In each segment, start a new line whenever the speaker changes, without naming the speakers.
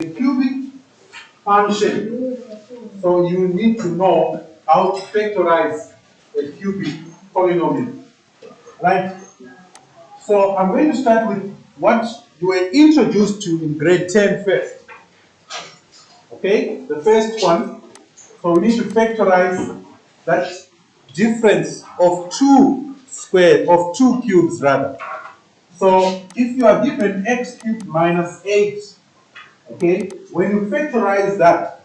a cubic function. So you need to know how to factorize a cubic polynomial. Right? So I'm going to start with what you were introduced to in grade 10 first. Okay? The first one. So we need to factorize that difference of two cubes rather. So if you are given x cubed minus 8, okay, when you factorize that,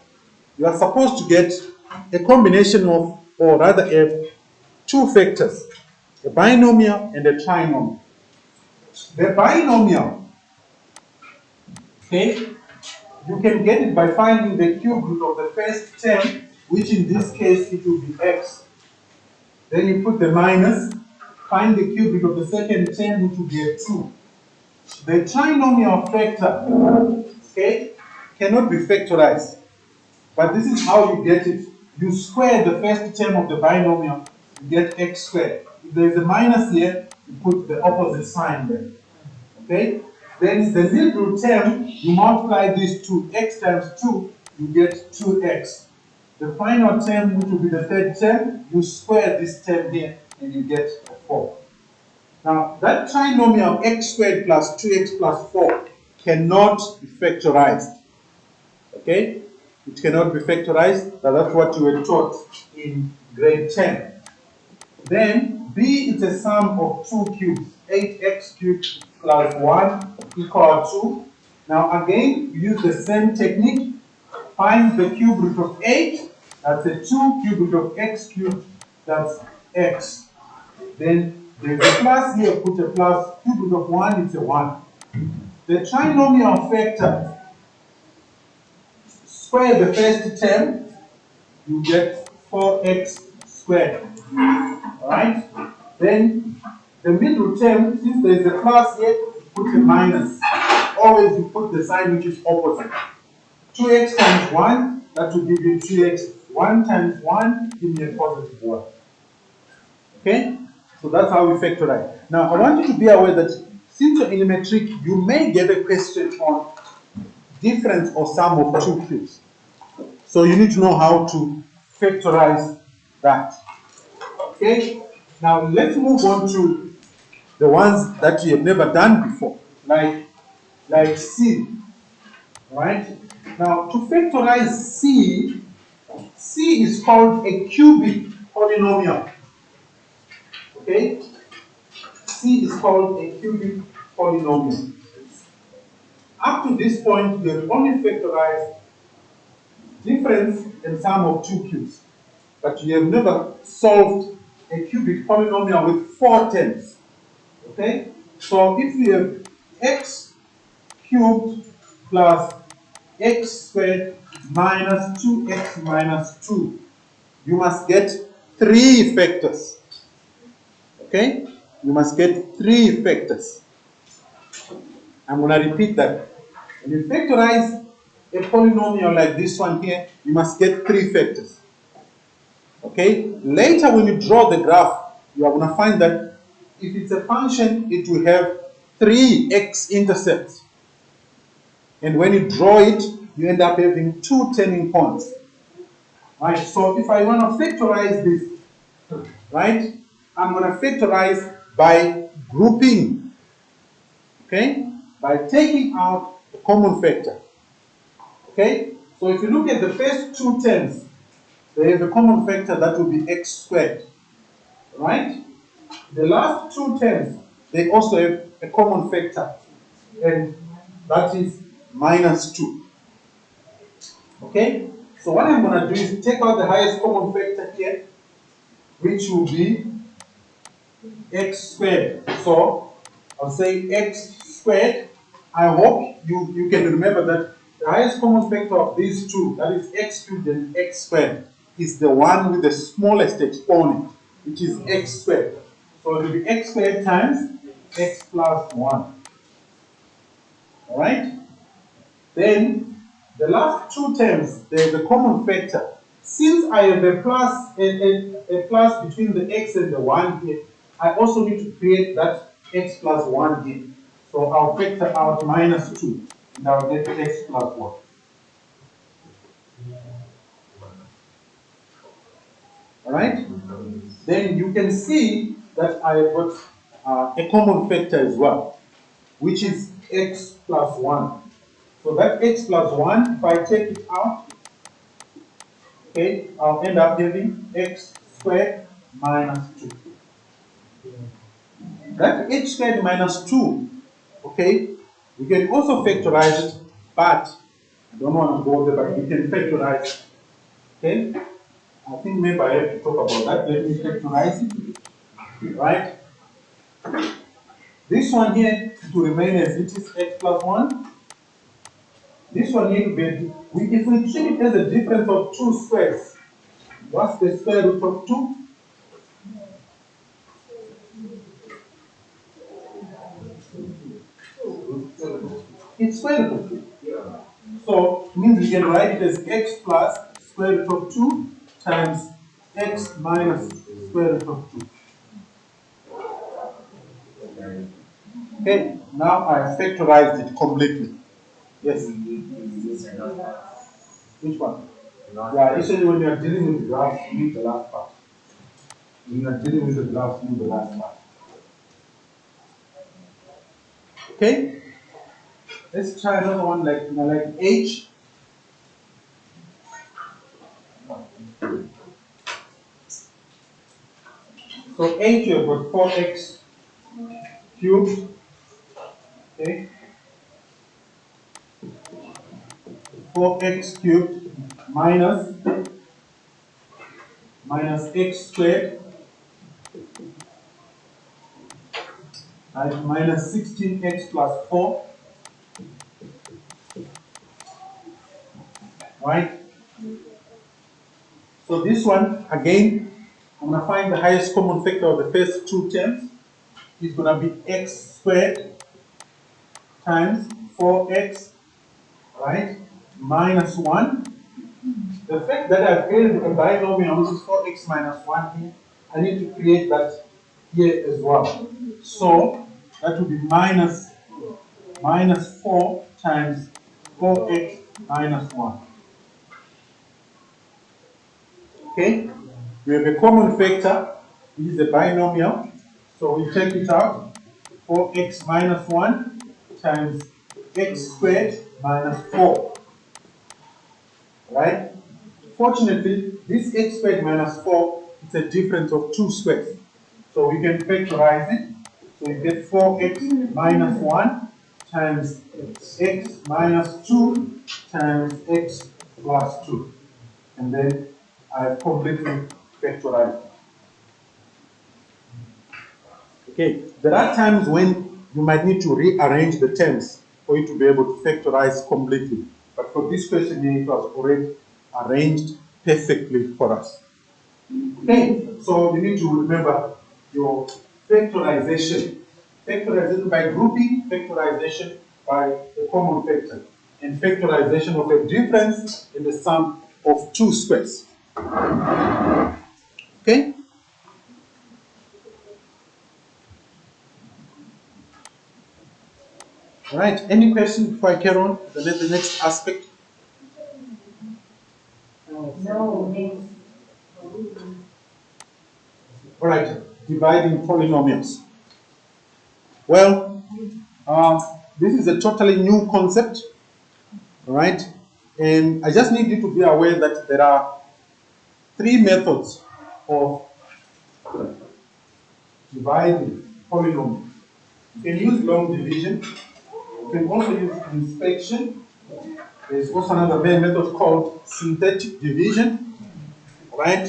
you are supposed to get a combination of, or rather two factors, a binomial and a trinomial. The binomial, okay, you can get it by finding the cube root of the first term, which in this case it will be x. Then you put the minus, find the cube root of the second term, which will be a 2. The trinomial factor, okay, cannot be factorized. But this is how you get it. You square the first term of the binomial, you get x squared. If there is a minus here, you put the opposite sign there. Okay? Then the middle term, you multiply this to x times 2, you get 2x. The final term, which will be the third term, you square this term here and you get 4. Now, that trinomial x squared plus 2x plus 4 cannot be factorized. Okay? It cannot be factorized. That's what you were taught in grade 10. Then, B is a sum of two cubes. 8x cubed plus 1 equal 2. Now, again, we use the same technique. Find the cube root of 8. That's a 2 cube root of x cubed. That's x. Then, there's a plus here. Put a plus. Cube root of 1 is a 1. The trinomial factor. Square the first term, you get 4x squared. Alright? Then the middle term, since there is a plus here, put a minus. Always you put the sign which is opposite. 2x times 1, that will give you 2x. 1 times 1, give me a positive 1. Okay? So that's how we factorize. Now I want you to be aware that since you're in metric, you may get a question on difference or sum of two cubes. So you need to know how to factorize that. Okay? Now let's move on to the ones that you have never done before, like C. Right? Now to factorize C, C is called a cubic polynomial. Okay? C is called a cubic polynomial. Up to this point, we have only factorized difference and sum of two cubes. But you have never solved a cubic polynomial with 4 terms. Okay? So if you have x cubed plus x squared minus 2x minus 2, you must get 3 factors. Okay? You must get 3 factors. I'm going to repeat that. When you factorize a polynomial like this one here, you must get 3 factors. Okay? Later when you draw the graph, you are going to find that if it's a function, it will have 3 x-intercepts. And when you draw it, you end up having 2 turning points. Right? So if I want to factorize this, right, I'm going to factorize by grouping. Okay? By taking out a common factor. Okay? So if you look at the first 2 terms, they have a common factor that will be x squared. Right? The last 2 terms, they also have a common factor. And that is minus 2. Okay? So what I'm going to do is take out the highest common factor here, which will be x squared. So I'll say x squared. I hope you can remember that the highest common factor of these two, that is x cubed and x squared, is the one with the smallest exponent, which is x squared. So it will be x squared times x plus 1. Alright? Then the last 2 terms, there is a common factor. Since I have a plus between the x and the 1 here, I also need to create that x plus 1 here. So I'll factor out minus 2, and I'll get x plus 1. Alright? Then you can see that I have got a common factor as well, which is x plus 1. So that x plus 1, if I take it out, okay, I'll end up having x squared minus 2. That x squared minus 2, okay, we can also factorize it, but I don't want to go there, but we can factorize it, okay? I think maybe I have to talk about that. Let me factorize it, right? This one here to remain as it is x plus 1. This one here, if we treat it as a difference of 2 squares, what's the square root of 2? It's square root of 2. So it means we can write it as x plus square root of 2 times x minus square root of 2. Okay, now I have factorized it completely. Yes. Which one? Yeah, usually when you are dealing with graphs, you need the last part. When you are dealing with the graphs, you need the last part. Okay? Let's try another one like h. So h, you have got 4x cubed. Okay? 4x cubed minus x squared, right, minus 16x plus 4, right? So this one, again, I'm going to find the highest common factor of the first two terms. It's going to be x squared times 4x, right, minus 1. The fact that I've created a binomial, which is 4x minus 1 here, I need to create that here as well. So that will be minus 4 times 4x minus 1. Okay? We have a common factor, which is a binomial. So we take it out. 4x minus 1 times x squared minus 4. Right? Fortunately, this x squared minus 4 is a difference of 2 squares. So we can factorize it. So you get 4x minus 1 times x minus 2 times x plus 2. And then I have completely factorized. Okay, there are times when you might need to rearrange the terms for you to be able to factorize completely. But for this question here, it was already arranged perfectly for us. Okay, so you need to remember your factorization. Factorization by grouping, factorization by a common factor, and factorization of a difference in the sum of two squares. Okay? All right, any questions before I carry on the next aspect? No. All right, dividing polynomials. Well, this is a totally new concept, all right? And I just need you to be aware that there are three methods of dividing polynomials. You can use long division. You can also use inspection. There's also another method called synthetic division, right?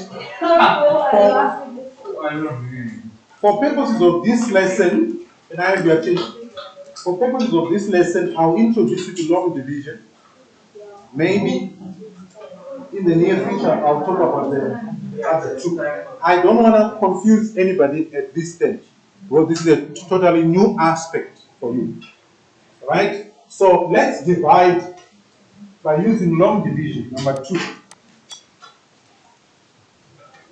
For purposes of this lesson, and I have your attention, for purposes of this lesson, I'll introduce you to long division. Maybe in the near future, I'll talk about the other two. I don't want to confuse anybody at this stage, because this is a totally new aspect for you. Right? So let's divide by using long division, number 2.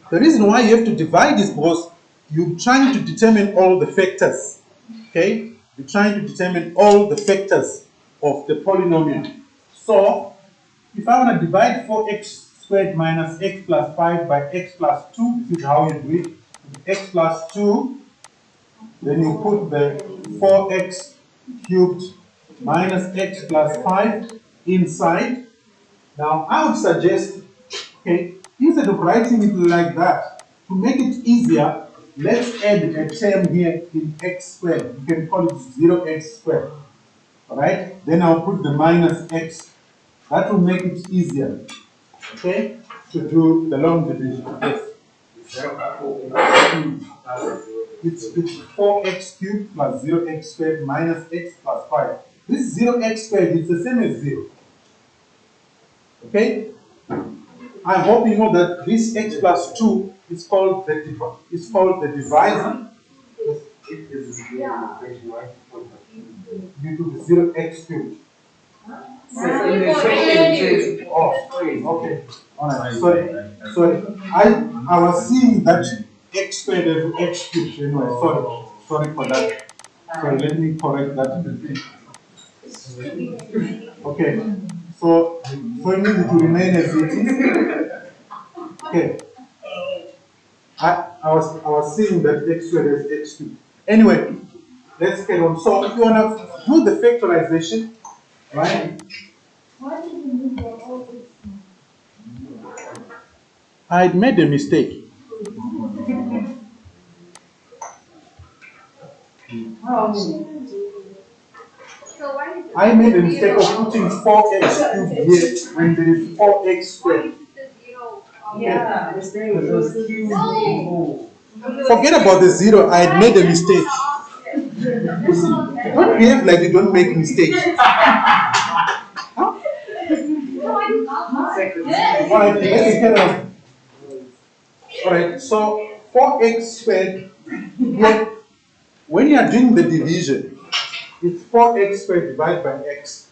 The reason why you have to divide is because you're trying to determine all the factors. Okay? You're trying to determine all the factors of the polynomial. So if I want to divide 4x squared minus x plus 5 by x plus 2, this is how you do it. X plus 2, then you put the 4x cubed minus x plus 5 inside. Now, I would suggest, okay, instead of writing it like that, to make it easier, let's add a term here in x squared. You can call it 0x squared. Alright? Then I'll put the minus x. That will make it easier, okay, to do the long division. Yes. It's 4x cubed plus 0x squared minus x plus 5. This 0x squared is the same as 0. Okay? I hope you know that this x plus 2 is called the divisor. Due to the 0x cubed. Oh, okay. Alright, sorry. I was seeing that x squared as x cubed. Anyway, sorry for that. Sorry, let me correct that. Okay. So it needs to remain as it is. Okay. I was seeing that x squared as x cubed. Anyway, let's get on. So if you want to do the factorization, right?
Why did you move all this?
I made a mistake. I made a mistake of putting 4x cubed here when there is 4x squared.
Yeah, it was cubed.
Forget about the 0, I had made a mistake. Don't behave like you don't make mistakes. Huh? Alright, so 4x squared, here, when you are doing the division, it's 4x squared divided by x.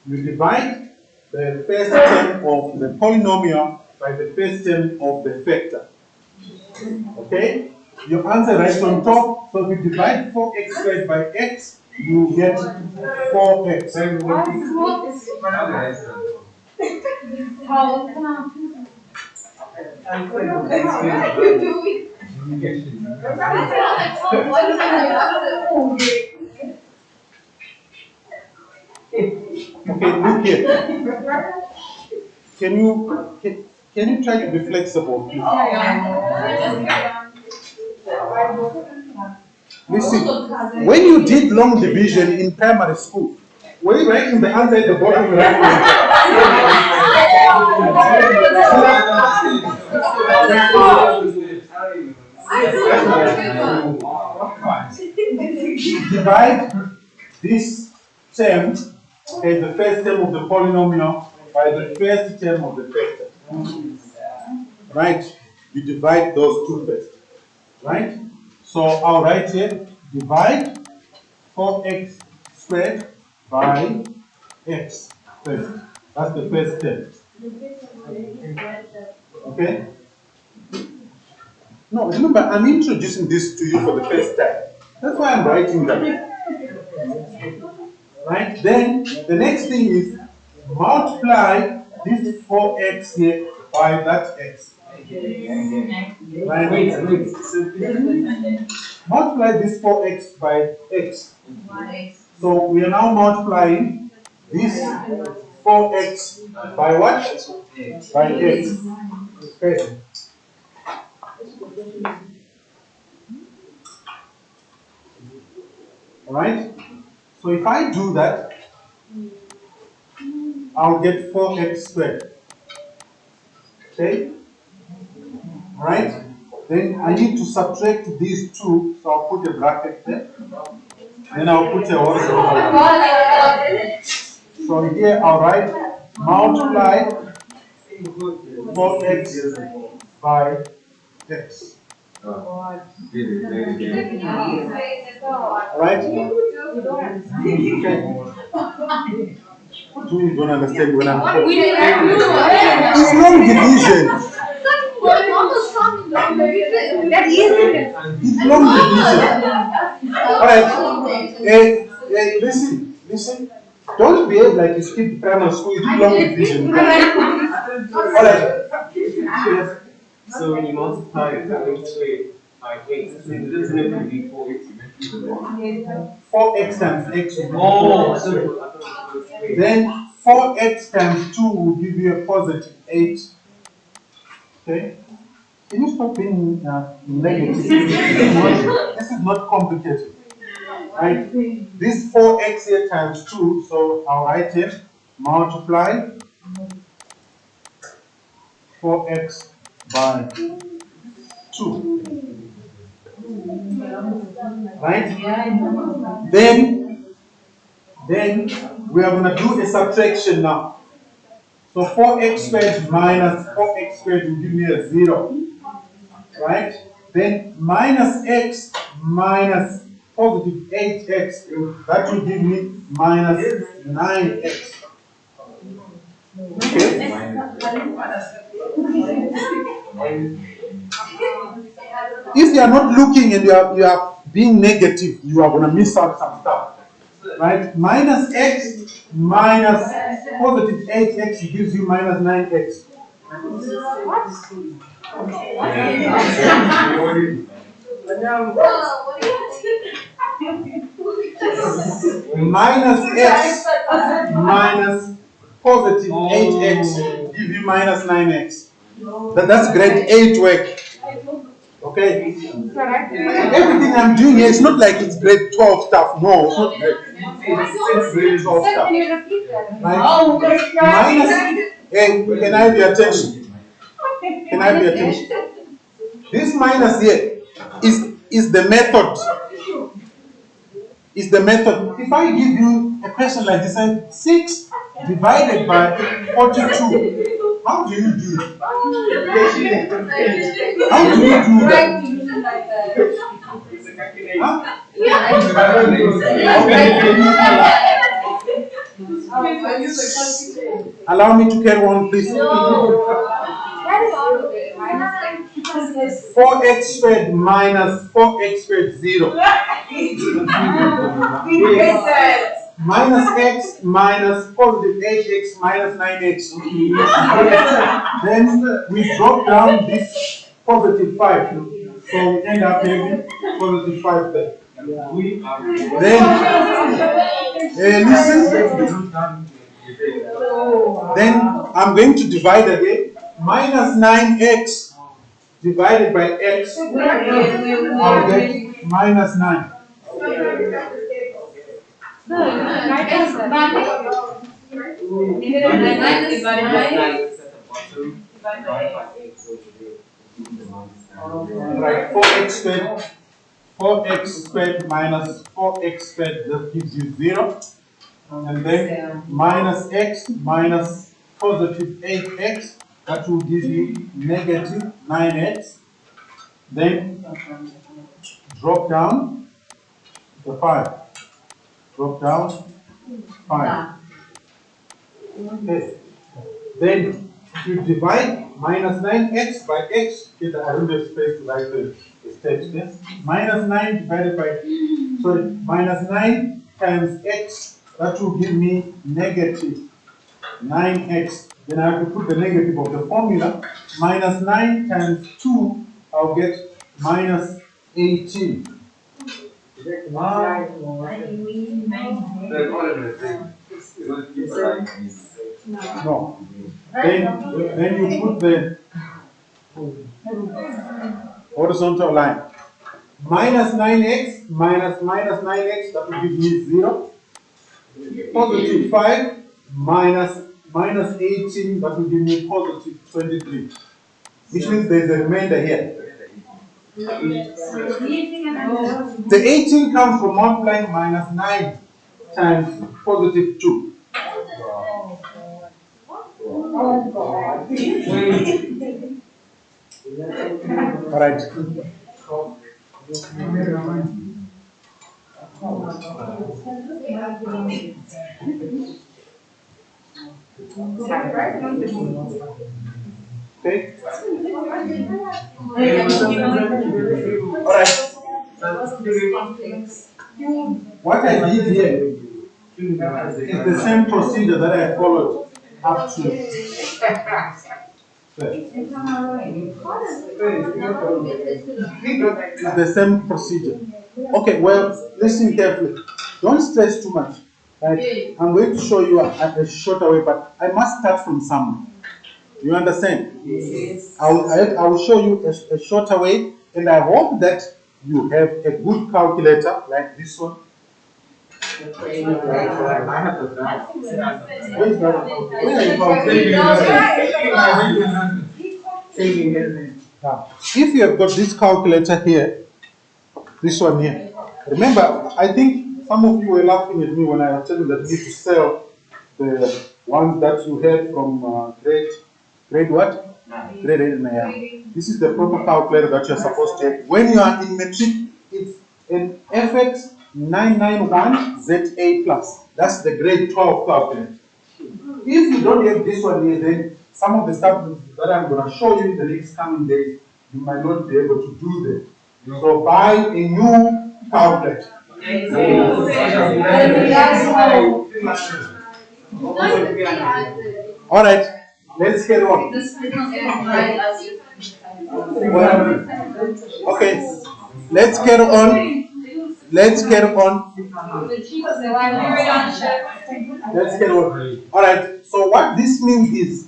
You divide the first term of the polynomial by the first term of the factor. Okay? Your answer right on top. So if you divide 4x squared by x, you get 4x. Okay, look here. Can you try to be flexible, please? Listen, when you did long division in primary school, were you writing the answer at the bottom divide this term as the first term of the polynomial by the first term of the factor. Right? You divide those two first. Right? So I'll write here, divide 4x squared by x first. That's the first term. Okay? No, remember, I'm introducing this to you for the first time. That's why I'm writing that. Right? Then, the next thing is multiply this 4x here by that x. Right? Multiply this 4x by x. So we are now multiplying this 4x by what? By x. Okay. Alright? So if I do that, I'll get 4x squared. Okay? Alright? Then I need to subtract these two, so I'll put a bracket there. Then I'll put a horizontal. So here I'll write multiply 4x by x. Alright? Okay. What do you don't understand when I'm talking? It's long division. It's long division. Alright. Listen. Don't behave like you skipped primary school. You did long division. Alright.
So when you multiply it by 8, so it doesn't have to be 4x.
4x times x will be
Oh,
4x. Then 4x times 2 will give you a positive 8. Okay? Can you stop being negative? This is not complicated. Right? This 4x here times 2, so I'll write it multiply 4x by 2. Right? Then we are going to do a subtraction now. So 4x squared minus 4x squared will give me a 0. Right? Then minus x minus positive 8x, that will give me minus 9x. Okay? If you are not looking and you are being negative, you are going to miss out some stuff. Right? Minus x minus positive 8x gives you minus 9x. Minus x minus positive 8x give you minus 9x. That's grade 8 work. Okay? Everything I'm doing here, it's not like it's grade 12 stuff. No, it's not grade 12 stuff. Right? Minus, hey, can I have your attention? Can I have your attention? This minus here is the method. Is the method. If I give you a question like this, 6 divided by 42, how do you do it? How do you do that? Huh? Allow me to carry on, please. 4x squared minus 4x squared 0. Minus x minus positive 8x minus 9x. Then we drop down this positive 5. So we end up having positive 5 there. Then, listen. Then I'm going to divide again. Minus 9x divided by x. I'll get minus 9. Right, 4x squared minus 4x squared, that gives you 0. And then minus x minus positive 8x, that will give you negative 9x. Then drop down the 5. Drop down 5. Okay. Then you divide minus 9x by x. Okay, I don't have space to write the steps there. Minus 9 divided by, minus 9 times x, that will give me negative 9x. Then I have to put the negative of the formula. Minus 9 times 2, I'll get minus 18. No. Then you put the horizontal line. Minus 9x minus 9x, that will give me 0. Positive 5 minus 18, that will give me positive 23. Which means there is a remainder here. The 18 comes from multiplying minus 9 times positive 2. All right. Okay. All right. What I did here It's the same procedure that I followed up to. It's the same procedure. Okay, well, listen carefully. Don't stress too much. Right? I'm going to show you a shorter way, but I must start from somewhere. You understand?
Yes.
I will show you a shorter way, and I hope that you have a good calculator like this one. Where is that? Where are you? Now, if you have got this calculator here, this one here, remember, I think some of you were laughing at me when I was telling you that you need to sell the ones that you had from grade what? Grade 8 and yeah. This is the proper calculator that you're supposed to have. When you are in metric, it's an FX 991 ZA plus. That's the grade 12 calculator. If you don't have this one here, then some of the stuff that I'm going to show you in the next coming days, you might not be able to do them. So buy a new calculator. All right, let's get on. Okay, let's get on. Let's get on. Let's get on. All right. So what this means is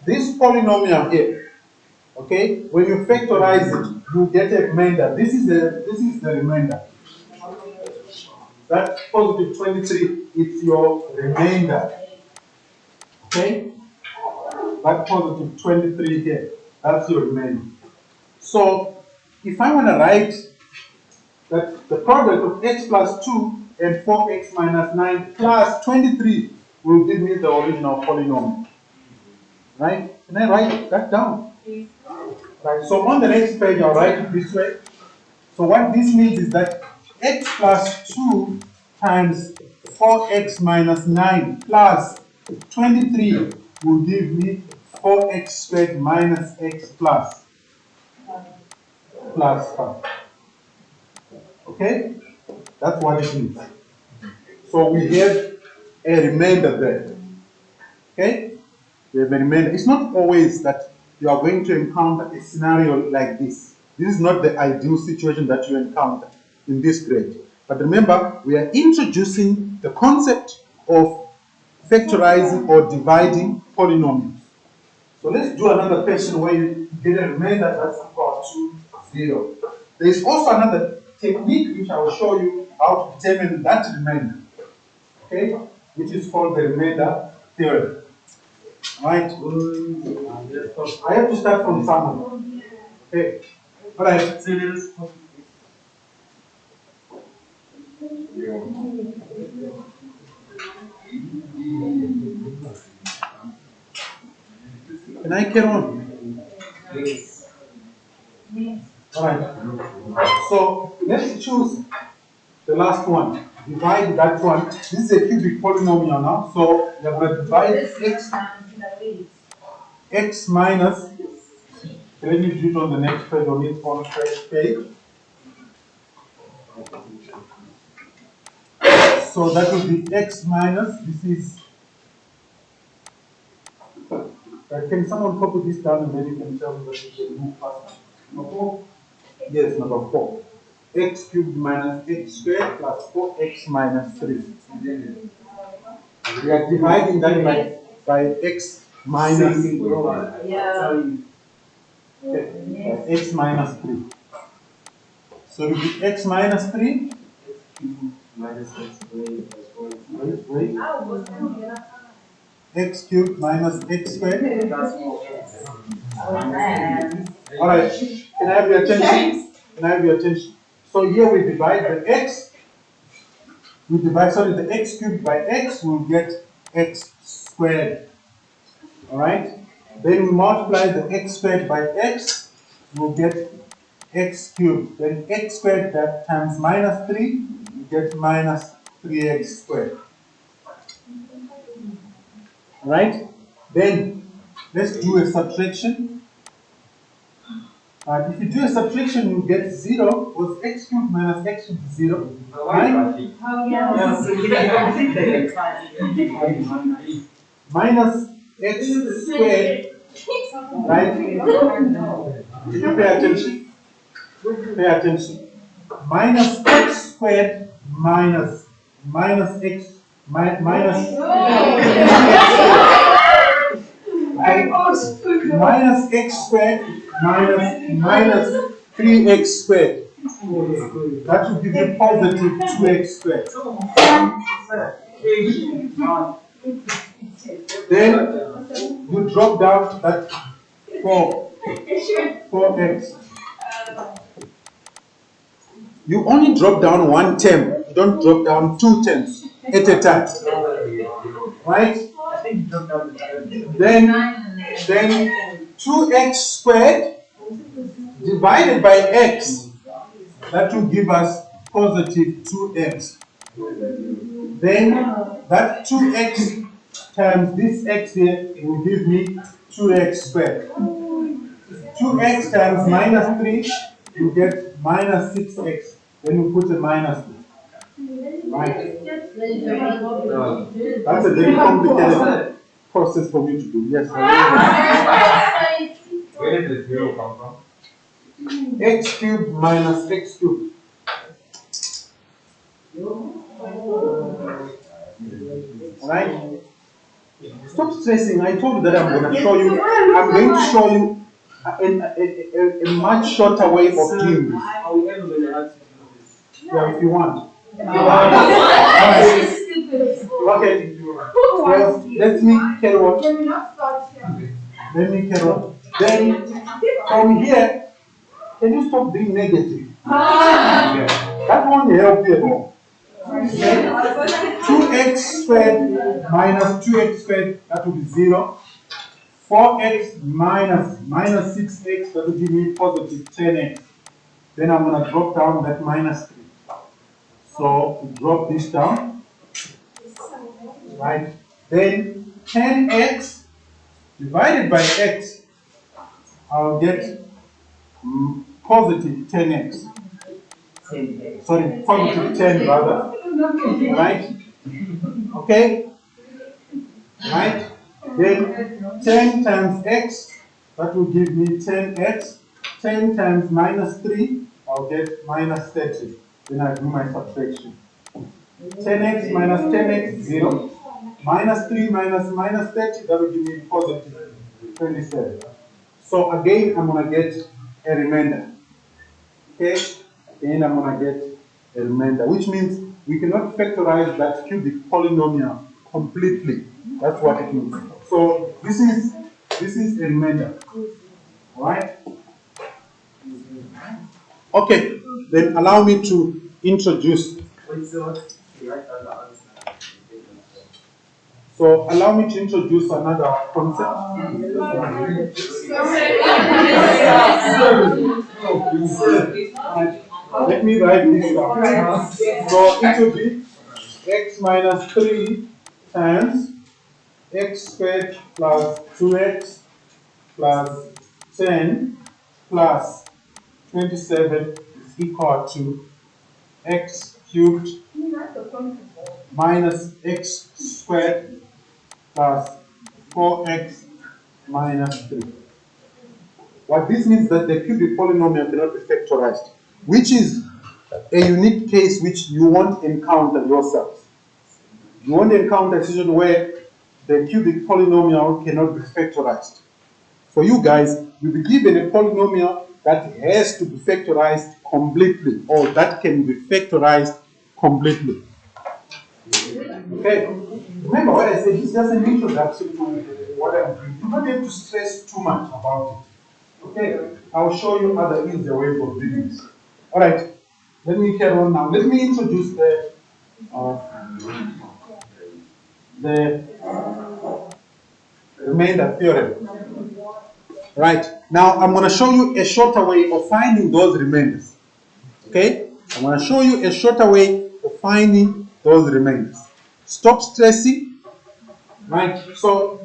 this polynomial here. Okay, when you factorize it, you get a remainder. This is the remainder. That positive 23, it's your remainder. Okay? That positive 23 here, that's your remainder. So, if I want to write that the product of x plus 2 and 4x minus 9 plus 23 will give me the original polynomial. Right? Can I write that down? Right. So, on the next page, I'll write it this way. So, what this means is that x plus 2 times 4x minus 9 plus 23 will give me 4x squared minus x plus 5. Okay? That's what it means. So we have a remainder there. Okay? We have a remainder. It's not always that you are going to encounter a scenario like this. This is not the ideal situation that you encounter in this grade. But remember, we are introducing the concept of factorizing or dividing polynomials. So let's do another question where you get a remainder that's equal to 0. There is also another technique which I will show you how to determine that remainder. Okay? Which is called the remainder theorem. Right? I have to start from somewhere. Okay. Alright. Can I carry on?
Yes.
Alright. So let's choose the last one. Divide that one. This is a cubic polynomial now. So we are going to divide x minus. Let me do it on the next page, on its own first page. So that will be x minus. This is. Can someone copy this down and then you can tell me that you can move faster? Number 4? Yes, number 4. X cubed minus x squared plus 4x minus 3. We are dividing that by x minus by x minus 3. So it will be x minus 3
Minus x squared plus 4x.
wait, x cubed minus x squared. Alright, can I have your attention? Can I have your attention? So here we divide the x, the x cubed by x, we'll get x squared. Alright? Then we multiply the x squared by x, we'll get x cubed. Then x squared that times minus 3, we get minus 3x squared. Alright? Then let's do a subtraction. If you do a subtraction, you get 0, was x cubed minus x cubed is 0. Right? Minus x squared, right? Did you pay attention? Pay attention. Minus x squared minus x minus x squared minus 3x squared. That will give you positive 2x squared. Then you drop down that 4x. You only drop down one term. You don't drop down two terms at a time. Right? Then 2x squared divided by x. That will give us positive 2x. Then that 2x times this x here will give me 2x squared. 2x times minus 3, you get minus 6x. Then you put a minus 2. Right? That's a very complicated process for me to do. Yes.
Where did the 0 come from?
X cubed minus x cubed. Right? Stop stressing. I told you that I'm going to show you. I'm going to show you a much shorter way of doing this. Yeah, if you want. Okay. Well, let me carry on. Then from here, can you stop being negative? That won't help you at all. 2x squared minus 2x squared, that will be 0. 4x minus 6x, that will give me positive 10x. Then I'm going to drop down that minus 3. So drop this down. Right? Then 10x divided by x, I'll get positive 10x. Sorry, positive 10 rather. Right? Okay? Right? Then 10 times x, that will give me 10x. 10 times minus 3, I'll get minus 30. Then I do my subtraction. 10x minus 10x, 0. Minus 3 minus minus 30, that will give me positive 27. So again, I'm going to get a remainder. Okay? Again, I'm going to get a remainder, which means we cannot factorize that cubic polynomial completely. That's what it means. So this is a remainder. Alright? Okay, then allow me to introduce. So allow me to introduce another concept. Let me write this down. So it will be x minus 3 times x squared plus 2x plus 10 plus 27 is equal to x cubed minus x squared plus 4x minus 3. What this means that the cubic polynomial cannot be factorized, which is a unique case which you won't encounter yourselves. You won't encounter a situation where the cubic polynomial cannot be factorized. For you guys, you'll be given a polynomial that has to be factorized completely, or that can be factorized completely. Okay? Remember what I said, it's just an introduction to what I'm doing. You don't have to stress too much about it. Okay? I'll show you other easier ways of doing this. Alright, let me carry on now. Let me introduce the remainder theorem. Right, now I'm going to show you a shorter way of finding those remainders. Okay, I'm going to show you a shorter way of finding those remainders. Stop stressing. Right, so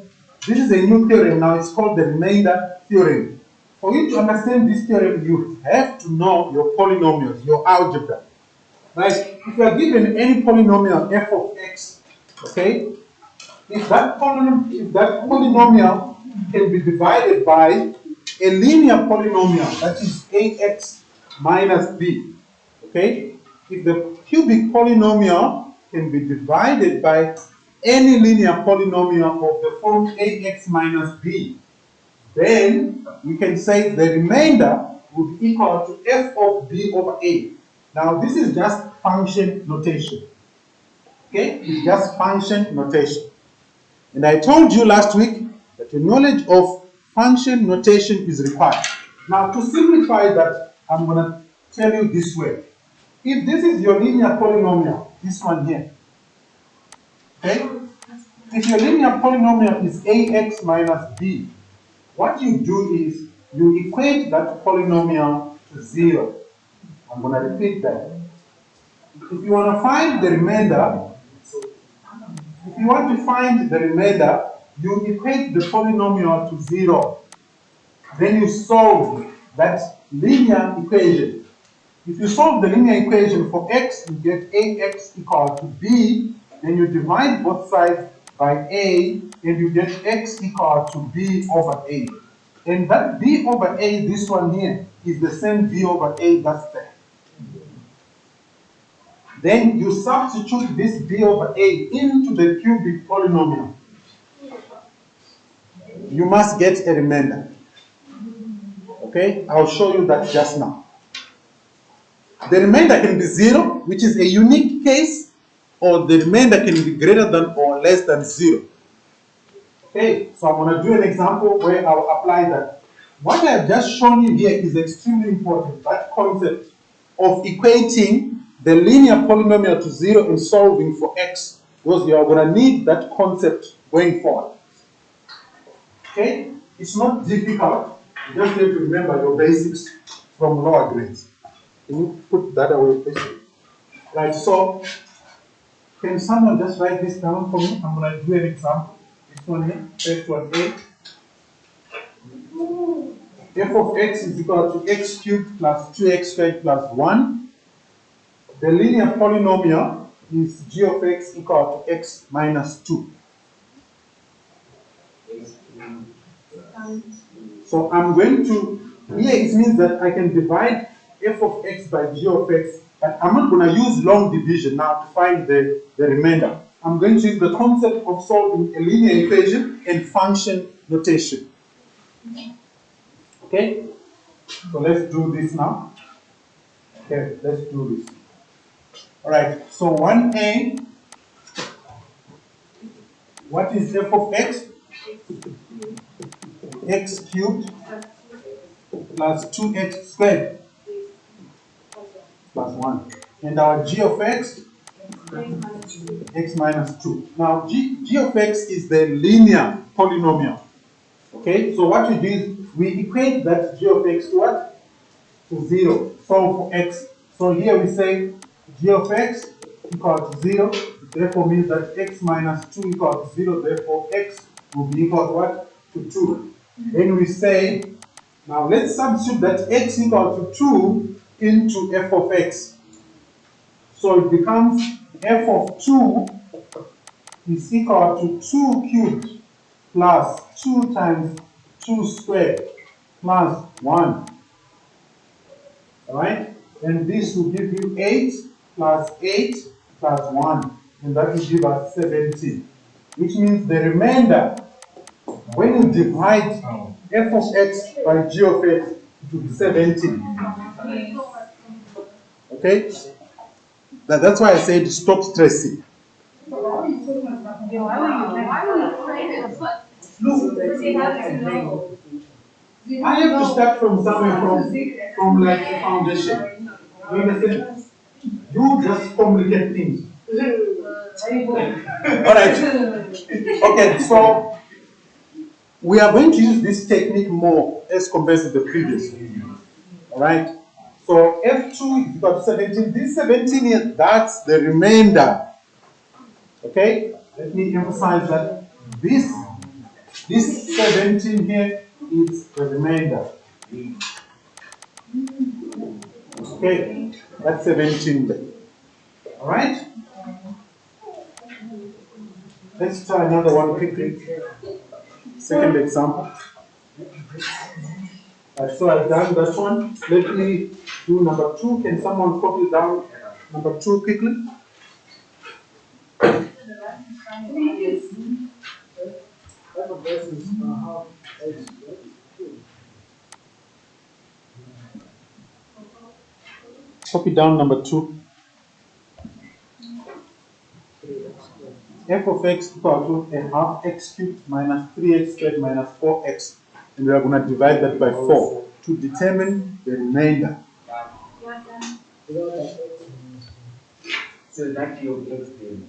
this is a new theorem now. It's called the remainder theorem for you to understand this theorem, you have to know your polynomials, your algebra. Right? If you are given any polynomial f of x, okay, if that polynomial can be divided by a linear polynomial, that is ax minus b, okay, if the cubic polynomial can be divided by any linear polynomial of the form ax minus b, then we can say the remainder would be equal to f of b over a. Now this is just function notation. Okay, it's just function notation. And I told you last week that your knowledge of function notation is required. Now to simplify that, I'm going to tell you this way. If this is your linear polynomial, this one here, okay? If your linear polynomial is ax minus b, what you do is you equate that polynomial to 0. I'm going to repeat that. If you want to find the remainder, you equate the polynomial to 0. Then you solve that linear equation. If you solve the linear equation for x, you get ax equal to b. Then you divide both sides by a, and you get x equal to b over a. And that b over a, this one here, is the same b over a that's there. Then you substitute this b over a into the cubic polynomial. You must get a remainder. Okay, I'll show you that just now. The remainder can be 0, which is a unique case, or the remainder can be greater than or less than 0. Okay, so I'm going to do an example where I'll apply that. What I have just shown you here is extremely important, that concept of equating the linear polynomial to 0 and solving for x, because you are going to need that concept going forward. Okay, it's not difficult, you just have to remember your basics from lower grades. Can you put that away, please? Right, so can someone just write this down for me? I'm going to do an example. This one here, first one A. F of x is equal to x cubed plus 2x squared plus 1. The linear polynomial is g of x equal to x minus 2. So I'm going to, here it means that I can divide f of x by g of x, but I'm not going to use long division now to find the remainder. I'm going to use the concept of solving a linear equation and function notation. Okay? So let's do this now. Okay, let's do this. Alright, so 1a, what is f of x? X cubed plus 2x squared plus 1. And our g of x? X minus 2. Now, g of x is the linear polynomial. Okay, so what we do is we equate that g of x to what? To 0. Solve for x. So here we say g of x equal to 0. Therefore means that x minus 2 equals to 0. Therefore x will be equal to what? To 2. Then we say, now let's substitute that x equal to 2 into f of x. So it becomes f of 2 is equal to 2 cubed plus 2 times 2 squared plus 1. Alright? And this will give you 8 plus 8 plus 1. And that will give us 17. Which means the remainder, when you divide f of x by g of x, it will be 17. Okay? That's why I said stop stressing. Look, I have to start from somewhere, from like the foundation. You understand? You just complicate things. Alright. Okay, so we are going to use this technique more as compared to the previous video. Alright? So F2 is equal to 17. This 17 here, that's the remainder. Okay? Let me emphasize that this 17 here is the remainder. Okay, that's 17. All right. Let's try another one quickly. Second example. So I've done that one. Let me do number 2. Can someone copy down number 2 quickly? Copy down number 2. F of x equal to a half x cubed minus 3x squared minus 4x. And we are going to divide that by 4 to determine the remainder.
So that cube x cube.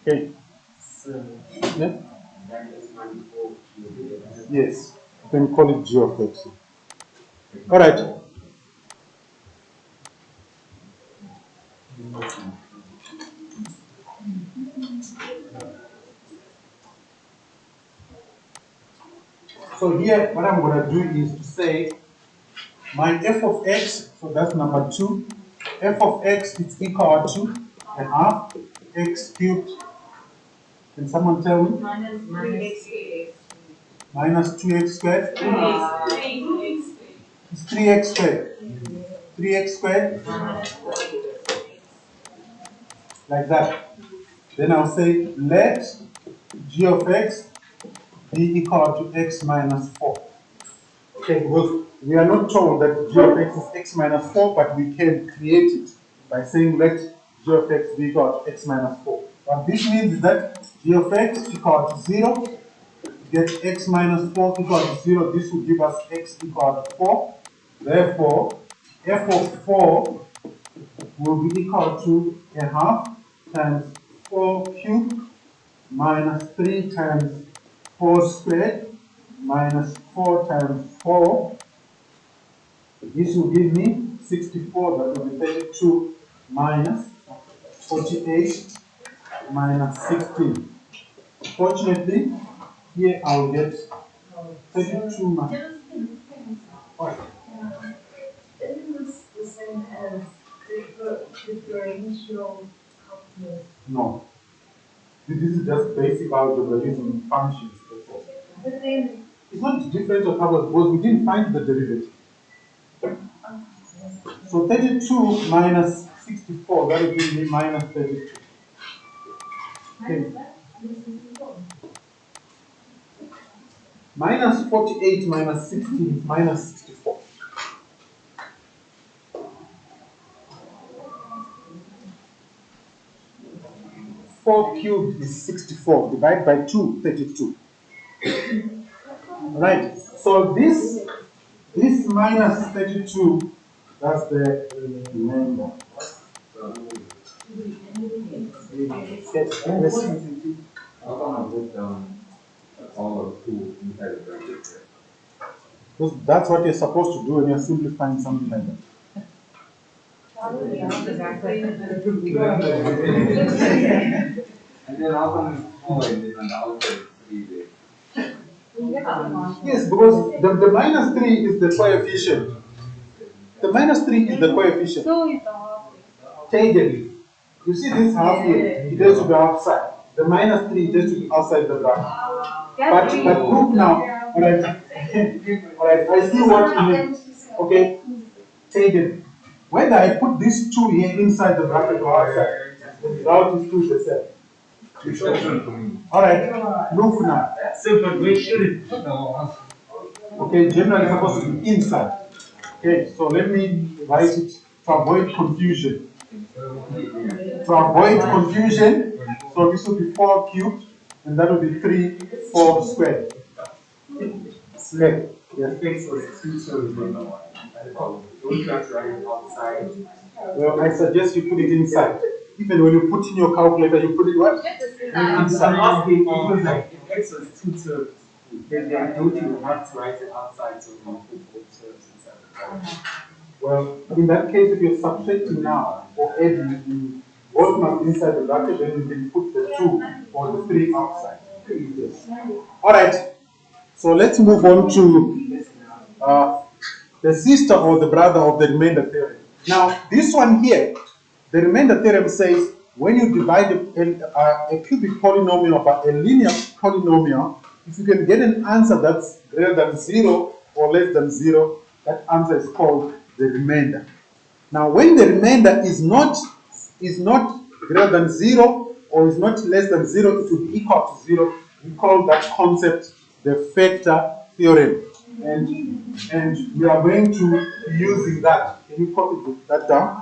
Okay.
So
Yeah?
that is 24 cube.
Yes. You can call it g of x. All right. So here, what I'm going to do is to say my f of x, so that's number 2, f of x is equal to a half x cubed. Can someone tell me?
Minus 3x.
Minus 2x squared.
3x.
It's 3x squared. 3x squared, like that. Then I'll say let g of x be equal to x minus 4. Okay, because we are not told that g of x is x minus 4, but we can create it by saying let g of x be equal to x minus 4. What this means is that g of x equal to 0, get x minus 4 equal to 0, this will give us x equal to 4. Therefore, f of 4 will be equal to a half times 4 cubed minus 3 times 4 squared minus 4 times 4. This will give me 64, that will be 32 minus 48 minus 16. Fortunately, here I'll get 32 minus. What?
Isn't this the same as differential calculus?
No. This is just basic algebra using functions.
But then,
It's not differential calculus because we didn't find the derivative. So 32 minus 64, that will give me minus 32. Okay. Minus 48 minus 16 is minus 64. Four cubed is 64. Divide by 2, 32. Right. So this minus 32, that's the remainder.
How come I put down all of 2 inside the bracket?
Because that's what you're supposed to do when you're simplifying something like that.
And then how come it's 4 and then on the outside 3 there?
Yes, because the minus 3 is the coefficient. The minus 3 is the coefficient. Take it. You see this half here, it has to be outside. The minus 3 it has to be outside the bracket. But look now, alright, alright, I see what you mean. Okay, take it. Whether I put this 2 here inside the bracket or outside, the result is 2 the same. Alright, look now.
Simple, we should.
Okay, generally it's supposed to be inside. Okay, so let me write it to avoid confusion. To avoid confusion, so this will be 4 cubed, and that will be 3, 4 squared. Yes.
X was 2, so don't try to write it outside.
Well, I suggest you put it inside. Even when you put in your calculator, you put it what?
I'm asking because like if X was 2 terms, then don't you have to write it outside so you put both terms inside the bracket?
Well, in that case, if you're subtracting now or adding, both must be inside the bracket, then you can put the 2 or the 3 outside. Yes. All right. So let's move on to the sister or the brother of the remainder theorem. Now, this one here, the remainder theorem says when you divide a cubic polynomial by a linear polynomial, if you can get an answer that's greater than 0 or less than 0, that answer is called the remainder. Now, when the remainder is not greater than 0 or is not less than 0, it will be equal to 0. We call that concept the factor theorem. And we are going to be using that. Can you copy that down?